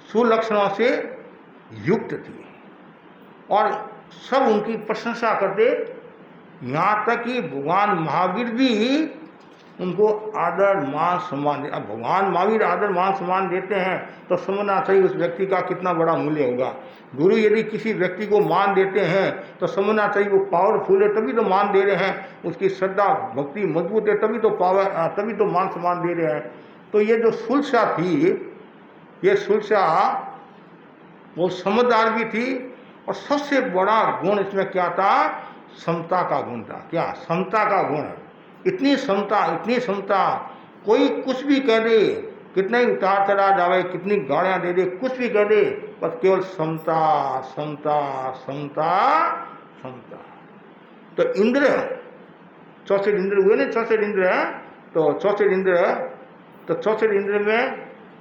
सुलक्षणों से युक्त थी, और सब उनकी प्रशंसा करते। यहाँ तक कि भगवान महावीर भी उनको आदर मान सम्मान दे। अब भगवान महावीर आदर मान सम्मान देते हैं तो समझना चाहिए उस व्यक्ति का कितना बड़ा मूल्य होगा। गुरु यदि किसी व्यक्ति को मान देते हैं तो समझना चाहिए वो पावरफुल है, तभी तो मान दे रहे हैं, उसकी श्रद्धा भक्ति मजबूत है, तभी तो मान सम्मान दे रहे हैं। तो ये जो सुलसा थी, ये सुलसा वो समझदार भी थी, और सबसे बड़ा गुण इसमें क्या था? समता का गुण था। क्या? समता का गुण। इतनी समता, कोई कुछ भी कह दे, कितना ही उतार चढ़ा जावे, कितनी गाड़ियाँ दे दे, कुछ भी कह दे, बस केवल समता, क्षमता। तो इंद्र, चौसठ इंद्र हुए ना, चौसठ इंद्र है, तो चौसठ इंद्र में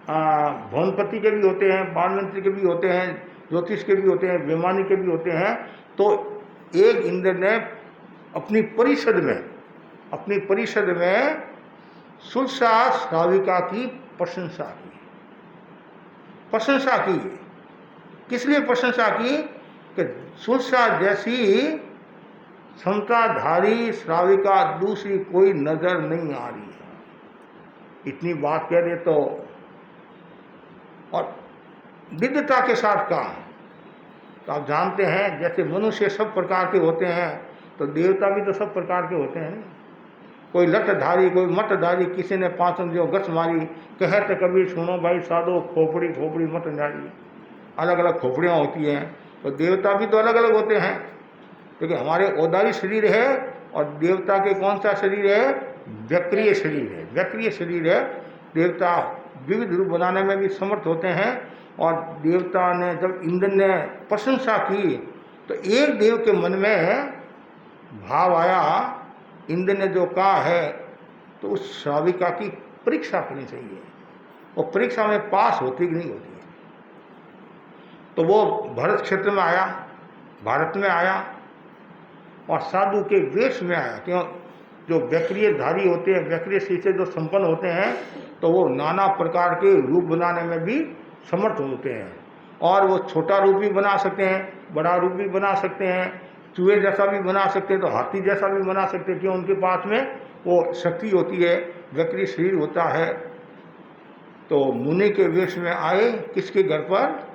भवनपति के भी होते हैं, बाणमंत्री के भी होते हैं, ज्योतिष के भी होते हैं, वैमानिक के भी होते हैं। तो एक इंद्र ने अपनी परिषद में सुलसा श्राविका की प्रशंसा की। किस लिए प्रशंसा की? कि सुलसा जैसी क्षमताधारी श्राविका दूसरी कोई नजर नहीं आ रही है। इतनी बात कह दे तो, और विद्वता के साथ काम। तो आप जानते हैं जैसे मनुष्य सब प्रकार के होते हैं, तो देवता भी तो सब प्रकार के होते हैं। कोई लठधारी, कोई मतधारी, किसी ने पांचों जो गस मारी, कहते कबीर सुनो भाई साधो, खोपड़ी मत नारी। अलग अलग खोपड़ियाँ होती हैं। तो देवता भी तो अलग अलग होते हैं, क्योंकि हमारे औदारी शरीर है और देवता के कौन सा शरीर है? व्यक्रिय शरीर है। देवता विविध रूप बनाने में भी समर्थ होते हैं। और देवता ने, जब इंद्र ने प्रशंसा की, तो एक देव के मन में भाव आया, इंद्र ने जो कहा है तो उस श्राविका की परीक्षा करनी चाहिए। और परीक्षा में पास होती कि नहीं होती है। तो वो भारत क्षेत्र में आया, भारत में आया और साधु के वेश में आया। क्यों? जो व्यक्रियधारी होते हैं, व्यक्रिय से जो संपन्न होते हैं, तो वो नाना प्रकार के रूप बनाने में भी समर्थ होते हैं। और वो छोटा रूप भी बना सकते हैं, बड़ा रूप भी बना सकते हैं, चूहे जैसा भी बना सकते हैं, तो हाथी जैसा भी बना सकते हैं। क्यों? उनके पास में वो शक्ति होती है, व्यक्रिय शरीर होता है। तो मुनि के वेश में आए, किसके घर पर?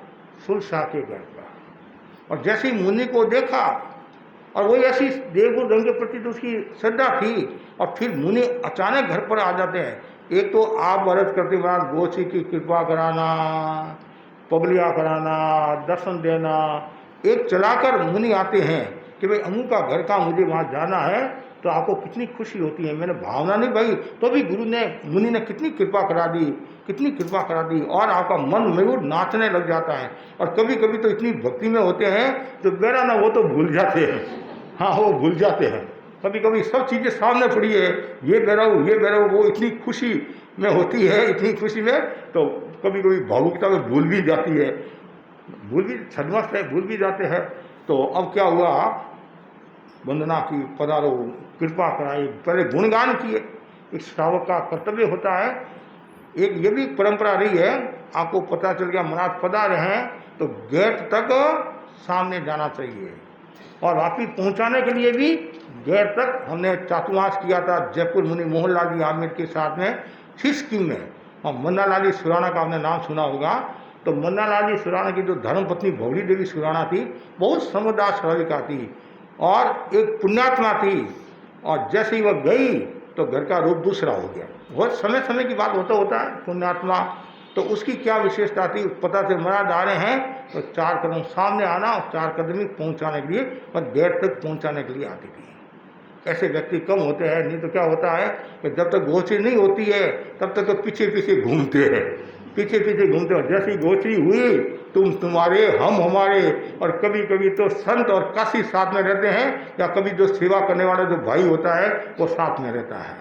सुलसा के घर पर। और जैसे ही मुनि को देखा, और वही ऐसी देवगुरु धर्म के प्रति तो उसकी श्रद्धा थी, और फिर मुनि अचानक घर पर आ जाते हैं। एक तो आप अर्ज करते महाराज गोची की कृपा कराना, पगलिया कराना, दर्शन देना। एक चलाकर मुनि आते हैं कि भाई अमू का घर का मुझे वहाँ जाना है, तो आपको कितनी खुशी होती है। मैंने भावना नहीं भाई, तो भी मुनि ने कितनी कृपा करा दी, और आपका मन मयूर नाचने लग जाता है। और कभी कभी तो इतनी भक्ति में होते हैं जो बेरा ना वो तो भूल जाते हैं। हाँ, वो भूल जाते हैं। कभी कभी सब चीज़ें सामने पड़ी है, ये बेरा हो, वो इतनी खुशी में होती है, इतनी खुशी में तो कभी कभी भावुकता में भूल भी जाती है, छद्मस्त है, भूल भी जाते हैं। तो अब क्या हुआ, वंदना की, पधारो, कृपा कराई, पहले गुणगान किए। एक श्रावक का कर्तव्य होता है। एक ये भी परंपरा रही है, आपको पता चल गया महाराज पधारे हैं, तो गेट तक सामने जाना चाहिए। और वापिस पहुंचाने के लिए भी गेट तक हमने चातुर्मास किया था जयपुर मुनि मोहनलाल जी आमिर के साथ में, इस स्कीम में। और मन्ना लाली सुराना का आपने नाम सुना होगा। तो मन्ना लाली सुराना की जो धर्मपत्नी भौरी देवी सुराना थी, बहुत समझदार श्राविका थी और एक पुण्यात्मा थी। और जैसे ही वह गई तो घर का रूप दूसरा हो गया। बहुत समय की बात होता है पुण्यात्मा। तो उसकी क्या विशेषता थी, पता से महाराज आ रहे हैं तो 4 कदम सामने आना और 4 कदम ही पहुंचाने के लिए और गेट तक पहुंचाने के लिए आती थी। ऐसे व्यक्ति कम होते हैं। नहीं तो क्या होता है कि जब तक गोचरी नहीं होती है तब तक तो पीछे घूमते हैं, और जैसी गोचरी हुई तुम्हारे हम हमारे। और कभी कभी तो संत और काशी साथ में रहते हैं, या कभी जो सेवा करने वाला जो भाई होता है वो साथ में रहता है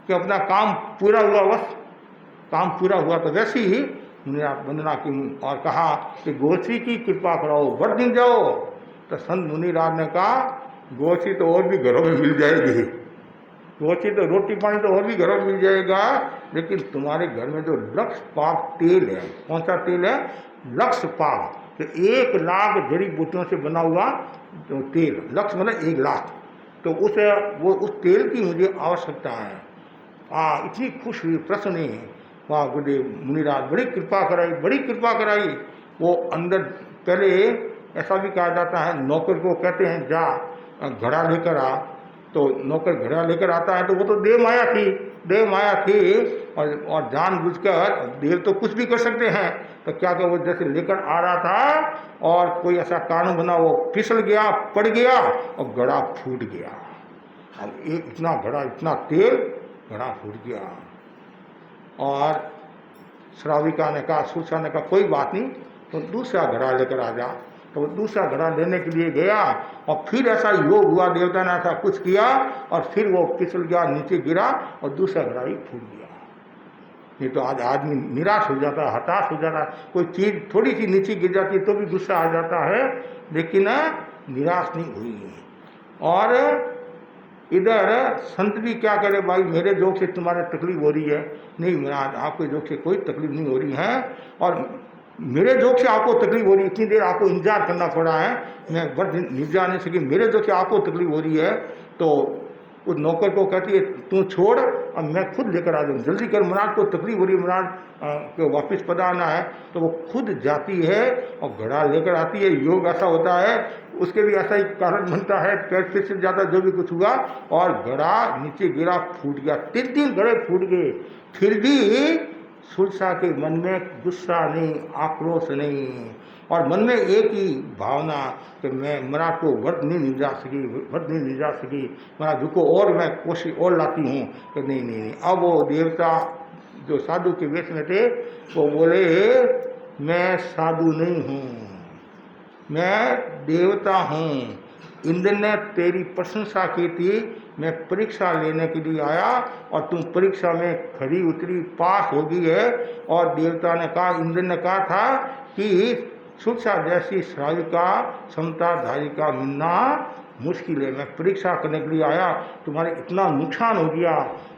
कि अपना काम पूरा हुआ, बस काम पूरा हुआ। तो वैसे ही वंदना की और कहा कि गोचरी की कृपा कराओ, बढ़ दिन जाओ। तो संत मुनिराज ने कहा गोचरी तो और भी घरों में मिल जाएगी, गोचरी तो रोटी पानी तो और भी घरों में मिल जाएगा, लेकिन तुम्हारे घर में जो लक्ष पाक तेल है, कौन सा तेल है? लक्ष पाक। तो 1 लाख जड़ी बूटियों से बना हुआ जो तेल, लक्ष मतलब 1 लाख, तो उस तेल की मुझे आवश्यकता है। इतनी खुश हुई, प्रसन्न हुई। वाह गुरुदेव मुनिराज, बड़ी कृपा कराई। वो अंदर पहले ऐसा भी कहा जाता है, नौकर को कहते हैं जा घड़ा लेकर आ। तो नौकर घड़ा लेकर आता है, तो वो तो देव माया थी और जानबूझकर देव तो कुछ भी कर सकते हैं। तो क्या वो जैसे लेकर आ रहा था और कोई ऐसा कारण बना, वो फिसल गया, पड़ गया और घड़ा फूट गया। अब इतना घड़ा, इतना तेल, घड़ा फूट गया। और श्राविका ने कहा, सुलसा ने कहा कोई बात नहीं, तो दूसरा घड़ा लेकर आ जा। तो वो दूसरा घड़ा लेने के लिए गया और फिर ऐसा योग हुआ, देवता ने ऐसा कुछ किया और फिर वो फिसल गया, नीचे गिरा और दूसरा घड़ा ही फूट गया। नहीं तो आज आदमी निराश हो जाता है, हताश हो जाता है, कोई चीज़ थोड़ी सी नीचे गिर जाती है तो भी गुस्सा आ जाता है, लेकिन निराश नहीं हुई। और इधर संत भी क्या करे, भाई मेरे जोक से तुम्हारे तकलीफ हो रही है, नहीं महाराज आपके जोक से कोई तकलीफ नहीं हो रही है, और मेरे जोक से आपको तकलीफ हो रही है, इतनी देर आपको इंतजार करना पड़ा है, मैं व्रत निभा नहीं सकी, मेरे जोक से आपको तकलीफ हो रही है। तो उस नौकर को कहती है तू छोड़ अब मैं खुद लेकर आ जाऊँ, जल्दी कर, महाराज को तकलीफ हो रही है, महाराज को वापस पधारना है। तो वो खुद जाती है और घड़ा लेकर आती है। योग ऐसा होता है, उसके भी ऐसा ही कारण बनता है, पैर फिसल जाता है, जो भी कुछ हुआ, और घड़ा नीचे गिरा, फूट गया, 3 घड़े फूट गए। फिर भी सुरसा के मन में गुस्सा नहीं, आक्रोश नहीं, और मन में एक ही भावना कि मैं महाराज को व्रत नहीं निभा सकी, व्रत नहीं निभा सकी, महाराज को और मैं कोशिश और लाती हूँ कि नहीं नहीं नहीं। अब वो देवता जो साधु के वेश में थे वो बोले मैं साधु नहीं हूँ, मैं देवता हूँ, इंद्र ने तेरी प्रशंसा की थी, मैं परीक्षा लेने के लिए आया और तुम परीक्षा में खरी उतरी, पास हो गई है। और देवता ने कहा, इंद्र ने कहा था कि सुरसा जैसी श्राविका समताधारी का मिलना मुश्किल है, मैं परीक्षा करने के लिए आया, तुम्हारे इतना नुकसान हो गया,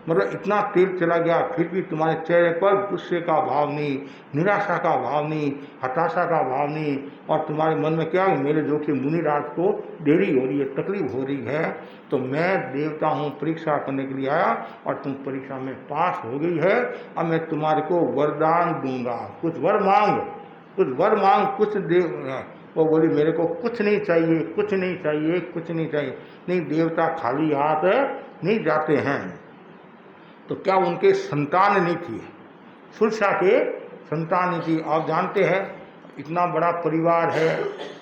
मतलब इतना तेल चला गया, फिर भी तुम्हारे चेहरे पर गुस्से का भाव नहीं, निराशा का भाव नहीं, हताशा का भाव नहीं, और तुम्हारे मन में क्या है, मेरे जो कि मुनिराज को देरी हो रही है, तकलीफ हो रही है, तो मैं देवता हूँ, परीक्षा करने के लिए आया और तुम परीक्षा में पास हो गई है, अब मैं तुम्हारे को वरदान दूंगा, कुछ वर मांग, कुछ वर मांग, कुछ दे। वो बोली मेरे को कुछ नहीं चाहिए, कुछ नहीं चाहिए, कुछ नहीं चाहिए। नहीं, देवता खाली हाथ नहीं जाते हैं। तो क्या उनके संतान नहीं थी, सुरसा के संतान नहीं थी। आप जानते हैं इतना बड़ा परिवार है,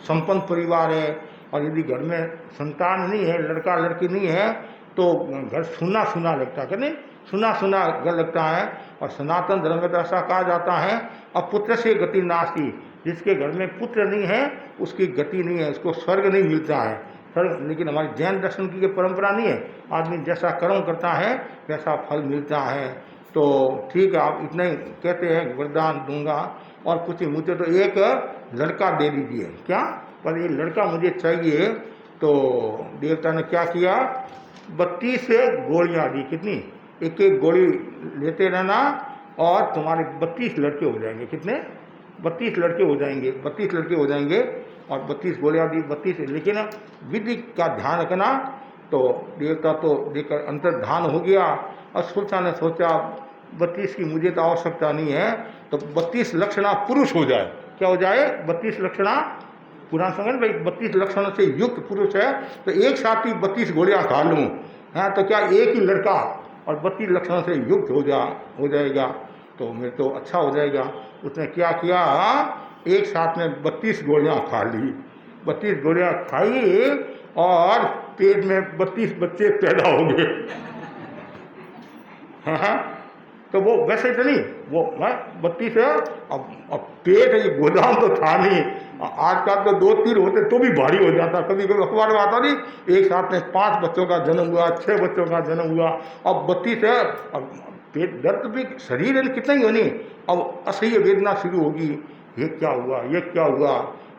संपन्न परिवार है, और यदि घर में संतान नहीं है, लड़का लड़की नहीं है, तो घर सुना सुना लगता है, नहीं सुना सुना घर लगता है। और सनातन धर्म में तो ऐसा कहा जाता है अपुत्र से गति नास्ति, जिसके घर में पुत्र नहीं है उसकी गति नहीं है, उसको स्वर्ग नहीं मिलता है, स्वर्ग। लेकिन हमारी जैन दर्शन की ये परंपरा नहीं है, आदमी जैसा कर्म करता है वैसा फल मिलता है। तो ठीक है, आप इतना ही कहते हैं वरदान दूंगा और कुछ नहीं, मुझे तो एक लड़का दे दीजिए, क्या, पर ये लड़का मुझे चाहिए। तो देवता ने क्या किया, 32 गोलियां दी, कितनी, एक एक गोली लेते रहना और तुम्हारे 32 लड़के हो जाएंगे। कितने, 32 लड़के हो जाएंगे, 32 लड़के हो जाएंगे, और 32 गोलियां दी, 32। लेकिन विधि का ध्यान रखना। तो देवता तो देकर अंतर्धान हो गया, और सुरसा ने सोचा 32 की मुझे तो आवश्यकता नहीं है, तो 32 लक्षणा पुरुष हो जाए। क्या हो जाए, 32 लक्षणा, पुराण संग भाई 32 लक्षणों से युक्त पुरुष है, तो एक साथ ही 32 गोलियां खा लूँ, हाँ, तो क्या एक ही लड़का और 32 लक्षणों से युक्त हो जाएगा, तो मेरे तो अच्छा हो जाएगा। उसने क्या किया, एक साथ में 32 गोलियां खा ली, 32 गोलियां खाई, और पेट में 32 बच्चे पैदा हो गए। हाँ, तो वो वैसे तो नहीं, वो 32 है, अब पेट ये गोदाम तो था नहीं, आजकल तो 2-3 होते तो भी भारी हो जाता। कभी कभी अखबार में आता नहीं, एक साथ में 5 बच्चों का जन्म हुआ, 6 बच्चों का जन्म हुआ, अब 32 है, अब पेट दर्द भी शरीर में कितना ही होनी, अब असह्य वेदना शुरू होगी, ये क्या हुआ, ये क्या हुआ,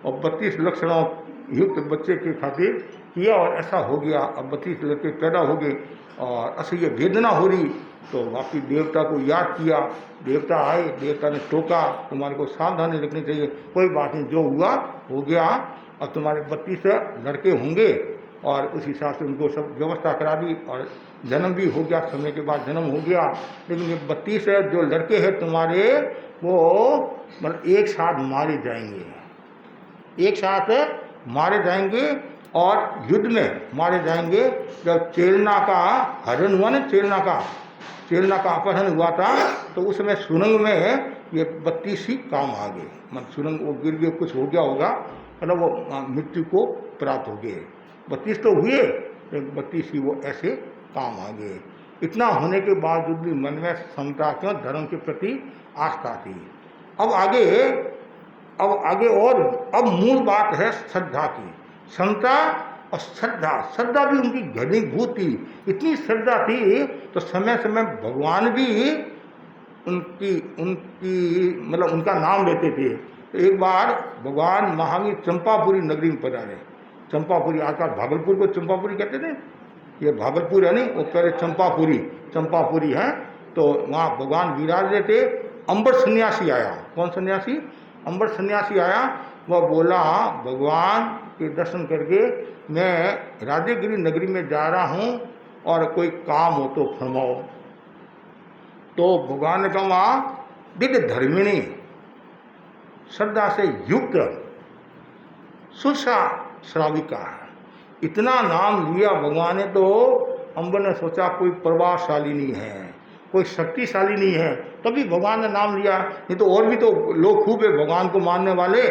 और 32 लक्षणों युक्त बच्चे के खातिर किया और ऐसा हो गया। अब 32 लड़के पैदा हो गए और असह्य वेदना हो रही, तो वापिस देवता को याद किया, देवता आए, देवता ने टोका, तुम्हारे को सावधानी रखनी चाहिए, कोई बात नहीं, जो हुआ हो गया, अब तुम्हारे 32 लड़के होंगे, और उस हिसाब से उनको सब व्यवस्था करा दी, और जन्म भी हो गया, समय के बाद जन्म हो गया। लेकिन ये 32 जो लड़के हैं तुम्हारे, वो मतलब एक साथ मारे जाएंगे, एक साथ मारे जाएंगे, और युद्ध में मारे जाएंगे। जब चेलना का हरण हुआ ना, चेलना का अपहरण हुआ था, तो उस समय सुरंग में ये 32 ही काम आ गए, मतलब सुरंग वो गिर गए, कुछ हो गया होगा, मतलब वो मृत्यु को प्राप्त हो गए। 32 तो हुए, 32 ही वो ऐसे काम आ गए। इतना होने के बावजूद भी मन में समता क्यों, धर्म के प्रति आस्था थी। अब आगे अब आगे और अब मूल बात है श्रद्धा की। क्षमता और श्रद्धा, श्रद्धा भी उनकी घनीभूत थी, इतनी श्रद्धा थी तो समय समय भगवान भी उनकी उनकी मतलब उनका नाम लेते थे। तो एक बार भगवान महावीर चंपापुरी नगरी में पधारे। चंपापुरी, आजकल भागलपुर को चंपापुरी कहते थे, ये भागलपुर है नहीं, वो पहले चंपापुरी है। तो वहाँ भगवान विराज रहे थे। अंबर सन्यासी आया। कौन सन्यासी? अंबर सन्यासी आया। वह बोला भगवान के दर्शन करके मैं राजगिरी नगरी में जा रहा हूँ और कोई काम हो तो फरमाओ। तो भगवान ने कहा वहाँ दिव्य धर्मिणी, श्रद्धा से युक्त सुषा श्राविका है। इतना नाम लिया भगवान ने तो अंबर ने सोचा कोई प्रभावशाली है, कोई शक्तिशाली नहीं है, तभी भगवान ने नाम लिया। नहीं तो और भी तो लोग खूब है भगवान को मानने वाले।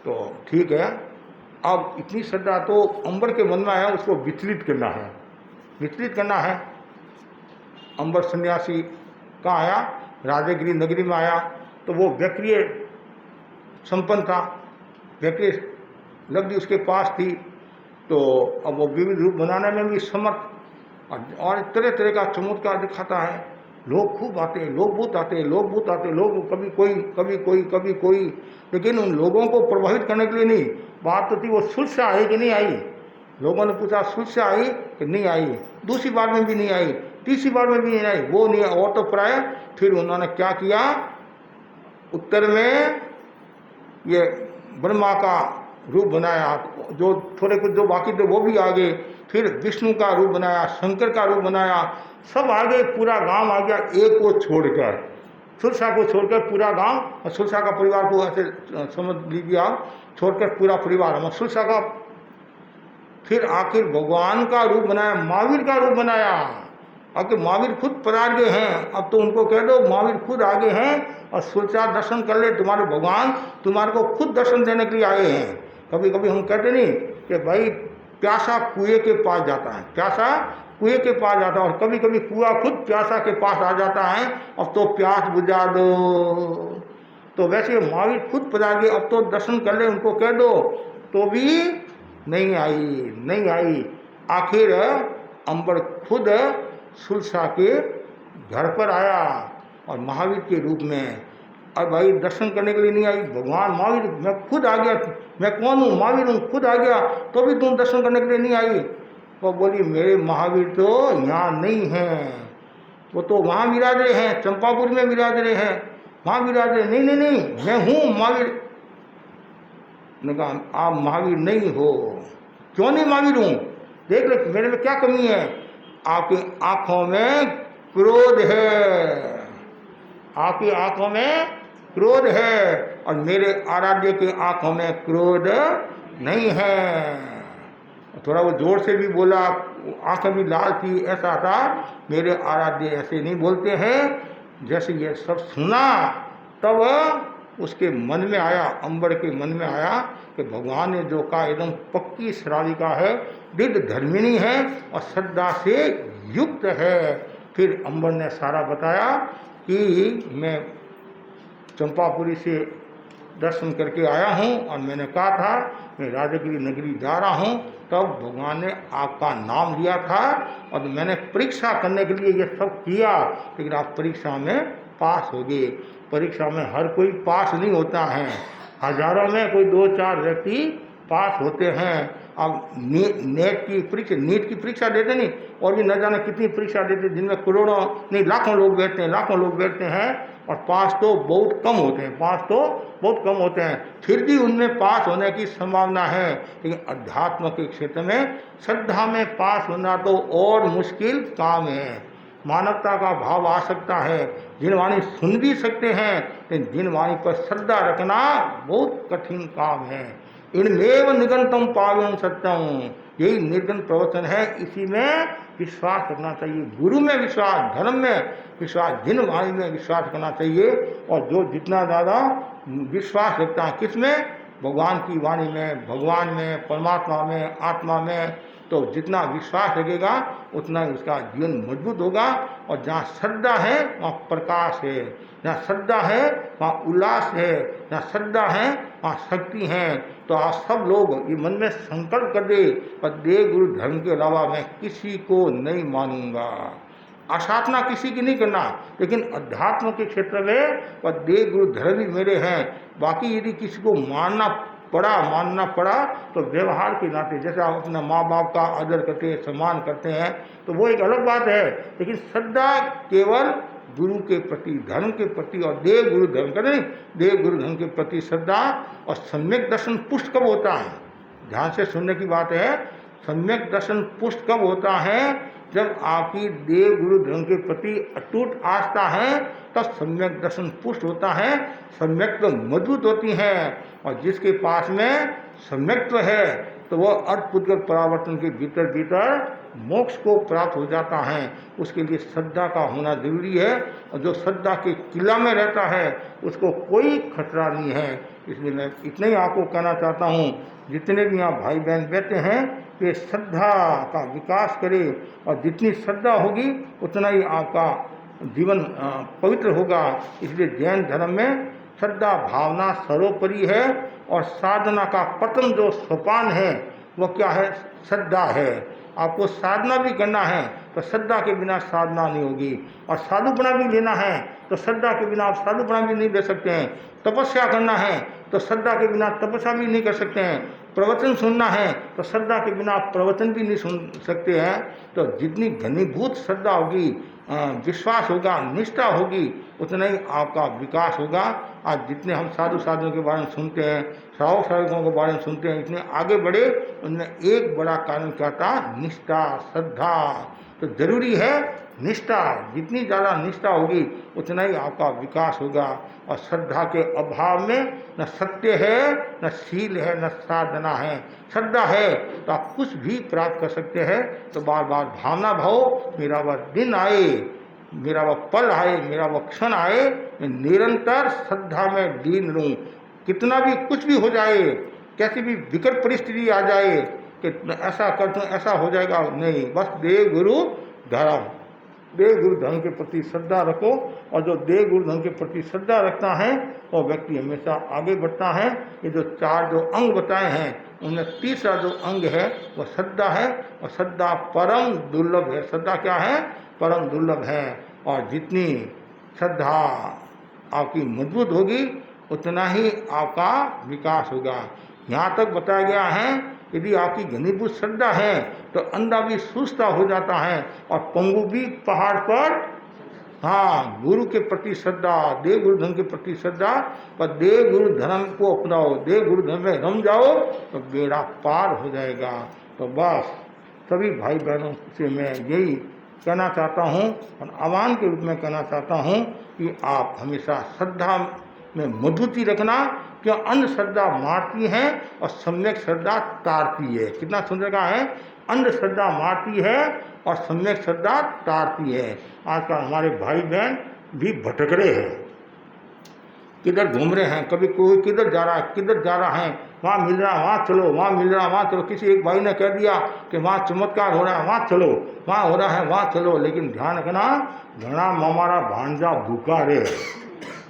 तो ठीक है, अब इतनी श्रद्धा तो अंबर के मन में आया, उसको विचलित करना है। अंबर सन्यासी कहाँ आया? राजगिरी नगरी में आया। तो वो व्यक्रिय संपन्न था, व्यक्रिय लब्धि उसके पास थी। तो अब वो विविध रूप बनाने में भी समर्थ और तरह तरह का चमत्कार दिखाता है। लोग खूब आते हैं, लोग बहुत आते हैं, लोग कभी कोई, लेकिन उन लोगों को प्रभावित करने के लिए नहीं। बात तो थी वो सुलसा आई कि नहीं आई। लोगों ने पूछा सुलसा आई कि नहीं आई, दूसरी बार में भी नहीं आई, तीसरी बार में भी नहीं आई, वो नहीं और तो प्राय। फिर उन्होंने क्या किया, उत्तर में ये ब्रह्मा का रूप बनाया, जो थोड़े कुछ जो बाकी थे वो भी आ गए। फिर विष्णु का रूप बनाया, शंकर का रूप बनाया, सब आ गए। पूरा गांव आ गया एक को छोड़कर, सुरसा को छोड़कर पूरा गांव, और सुरसा का परिवार को ऐसे समझ लीजिए आप, छोड़कर पूरा परिवार हम सुरसा का। फिर आखिर भगवान का रूप बनाया, महावीर का रूप बनाया। आखिर महावीर खुद पधार गए हैं। अब तो उनको कह दो महावीर खुद आगे हैं और सुरसा दर्शन कर ले, तुम्हारे भगवान तुम्हारे को खुद दर्शन देने के लिए आए हैं। कभी कभी हम कहते नहीं कि भाई प्यासा कुएं के पास जाता है, प्यासा कुएं के पास जाता है, और कभी कभी कुआं खुद प्यासा के पास आ जाता है, अब तो प्यास बुझा दो। तो वैसे महावीर खुद पधार गए, अब तो दर्शन कर ले, उनको कह दो, तो भी नहीं आई। आखिर अंबर खुद सुलसा के घर पर आया और महावीर के रूप में। और भाई दर्शन करने के लिए नहीं आई, भगवान महावीर मैं खुद आ गया, मैं कौन हूँ? महावीर हूँ, खुद आ गया, तो भी तुम दर्शन करने के लिए नहीं आई। वो बोली मेरे महावीर तो यहाँ नहीं हैं, वो तो वहाँ विराज रहे हैं, चंपापुर में विराज रहे हैं, वहाँ विराज रहे। नहीं, मैं हूँ महावीर। ने कहा आप महावीर नहीं हो। क्यों नहीं महावीर हूँ? देख ले मेरे में क्या कमी है। आपकी आंखों में क्रोध है, आपकी आंखों में क्रोध है, और मेरे आराध्य की आंखों में क्रोध नहीं है। थोड़ा वो जोर से भी बोला, आंखें भी लाल थी, ऐसा था। मेरे आराध्य ऐसे नहीं बोलते हैं। जैसे ये सब सुना तब उसके मन में आया, अंबर के मन में आया कि भगवान ने जो कहा एकदम पक्की श्राविका है, दिव्य धर्मिणी है और श्रद्धा से युक्त है। फिर अंबर ने सारा बताया कि मैं चंपापुरी से दर्शन करके आया हूँ और मैंने कहा था मैं राजगिरी नगरी जा रहा हूँ, तब भगवान ने आपका नाम लिया था और मैंने परीक्षा करने के लिए ये सब किया, लेकिन आप परीक्षा में पास हो गए। परीक्षा में हर कोई पास नहीं होता है, हजारों में कोई 2-4 व्यक्ति पास होते हैं। अब नीट की परीक्षा देते नहीं, और भी न जाने कितनी परीक्षा देते, जिनमें करोड़ों नहीं लाखों लोग बैठते हैं और पास तो बहुत कम होते हैं। फिर भी उनमें पास होने की संभावना है, लेकिन अध्यात्म के क्षेत्र में श्रद्धा में पास होना तो और मुश्किल काम है। मानवता का भाव आ सकता है, जिन वाणी सुन भी सकते हैं, लेकिन जिन वाणी पर श्रद्धा रखना बहुत कठिन काम है। इनमेव निगंतम पावम सत्यम, यही निर्गन प्रवचन है, इसी में विश्वास रखना चाहिए। गुरु में विश्वास, धर्म में विश्वास, जिन वाणी में विश्वास करना चाहिए। और जो जितना ज़्यादा विश्वास रखता है किसमें? भगवान की वाणी में, भगवान में, परमात्मा में, आत्मा में, तो जितना विश्वास लगेगा उतना ही उसका जीवन मजबूत होगा। और जहाँ श्रद्धा है वहाँ प्रकाश है, जहाँ श्रद्धा है वहाँ उल्लास है, जहाँ श्रद्धा है वहाँ शक्ति है। तो आप सब लोग ये मन में संकल्प कर दे, पर देव गुरु धर्म के अलावा मैं किसी को नहीं मानूंगा। आसाधना किसी की नहीं करना, लेकिन अध्यात्म के क्षेत्र में पर देव गुरु धर्म ही मेरे हैं। बाकी यदि किसी को मानना पड़ा तो व्यवहार के नाते, जैसे आप अपने माँ बाप का आदर करते हैं, सम्मान करते हैं, तो वो एक अलग बात है। लेकिन श्रद्धा केवल गुरु के प्रति, धर्म के प्रति, और देव गुरु धर्म का नहीं, देव गुरु धर्म के प्रति श्रद्धा। और सम्यक दर्शन पुष्ट कब होता है? ध्यान से सुनने की बात है। सम्यक दर्शन पुष्ट कब होता है? जब आपकी देव गुरु धर्म के प्रति अटूट आस्था है, तब सम्यक दर्शन पुष्ट होता है, सम्यक्त्व मजबूत होती है। और जिसके पास में सम्यक्त्व है तो वह अर्थपुद्गत परावर्तन के भीतर भीतर मोक्ष को प्राप्त हो जाता है। उसके लिए श्रद्धा का होना जरूरी है, और जो श्रद्धा के किला में रहता है उसको कोई खतरा नहीं है। इसलिए मैं इतना ही आपको कहना चाहता हूँ, जितने भी यहाँ भाई बहन बैठे हैं कि श्रद्धा का विकास करे, और जितनी श्रद्धा होगी उतना ही आपका जीवन पवित्र होगा। इसलिए जैन धर्म में श्रद्धा भावना सर्वोपरि है, और साधना का प्रथम जो सोपान है वो क्या है? श्रद्धा है। आपको साधना भी करना है तो श्रद्धा के बिना साधना नहीं होगी, और साधुपना भी लेना है तो श्रद्धा के बिना आप साधुपना भी नहीं ले सकते हैं। तपस्या करना है तो श्रद्धा के बिना तपस्या भी नहीं कर सकते हैं। प्रवचन सुनना है तो श्रद्धा के बिना आप प्रवचन भी नहीं सुन सकते हैं। तो जितनी घनीभूत श्रद्धा होगी, विश्वास होगा, निष्ठा होगी, उतना ही आपका विकास होगा। आज जितने हम साधुओं के बारे में सुनते हैं, श्रावकों के बारे में सुनते हैं, इतने आगे बढ़े, उनमें एक बड़ा कारण क्या था? निष्ठा, श्रद्धा। तो जरूरी है निष्ठा। जितनी ज़्यादा निष्ठा होगी उतना ही आपका विकास होगा। और श्रद्धा के अभाव में न सत्य है, न शील है, न साधना है। श्रद्धा है तो आप कुछ भी प्राप्त कर सकते हैं। तो बार बार भावना भाव, मेरा वह दिन आए, मेरा वह पल आए, मेरा वह क्षण आए, मैं निरंतर श्रद्धा में लीन रहूं। कितना भी कुछ भी हो जाए, कैसी भी विकट परिस्थिति आ जाए कि ऐसा कर दूं, ऐसा हो जाएगा, नहीं, बस देव गुरु धर्म, देव गुरु धर्म के प्रति श्रद्धा रखो। और जो देव गुरु धर्म के प्रति श्रद्धा रखता है वो व्यक्ति हमेशा आगे बढ़ता है। ये जो चार जो अंग बताए हैं उनमें तीसरा जो अंग है वो श्रद्धा है, और श्रद्धा परम दुर्लभ है। श्रद्धा क्या है? परम दुर्लभ है। और जितनी श्रद्धा आपकी मजबूत होगी उतना ही आपका विकास होगा। यहाँ तक बताया गया है यदि आपकी घनीभूत श्रद्धा है तो अंधा भी सुस्ता हो जाता है, और पंगु भी पहाड़ पर। हाँ, गुरु के प्रति श्रद्धा, देव गुरु धर्म के प्रति श्रद्धा, पर देव गुरु धर्म को अपनाओ, देव गुरु धर्म में रम जाओ तो बेड़ा पार हो जाएगा। तो बस सभी भाई बहनों से मैं यही कहना चाहता हूँ, और आह्वान के रूप में कहना चाहता हूँ कि आप हमेशा श्रद्धा में मजबूती रखना। क्यों? अंधश्रद्धा मारती है और सम्यक श्रद्धा तारती है। कितना सुंदर का है? अंधश्रद्धा मारती है और सम्यक श्रद्धा तारती है। आजकल हमारे भाई बहन भी भटक रहे हैं, किधर घूम रहे हैं, कभी कोई किधर जा रहा है, किधर जा रहा है, वहाँ मिल रहा है वहाँ चलो, वहाँ मिल रहा है वहाँ चलो। किसी एक भाई ने कह दिया कि वहाँ चमत्कार हो रहा है वहाँ चलो, वहाँ हो रहा है वहाँ चलो। लेकिन ध्यान रखना, घना मामारा भांजा भूखा रे,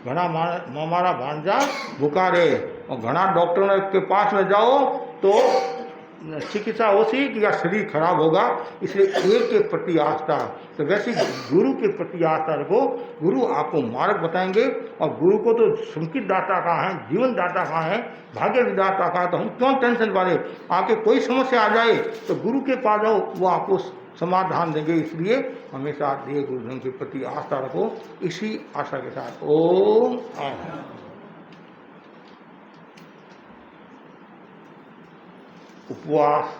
घना मामारा भांजा भूखा रे। और घना डॉक्टर के पास में जाओ तो चिकित्सा होती कि या शरीर खराब होगा। इसलिए एक के प्रति आस्था, तो वैसे गुरु के प्रति आस्था रखो। गुरु आपको मार्ग बताएंगे, और गुरु को तो संकित दाता का है, जीवन दाता का है, भाग्य विदाता का है। तो हम क्यों टेंशन वाले? आके कोई समस्या आ जाए तो गुरु के पास जाओ, वो आपको समाधान देंगे। इसलिए हमेशा देव गुरु धर्म के प्रति आस्था रखो। इसी आशा के साथ ओम उपवास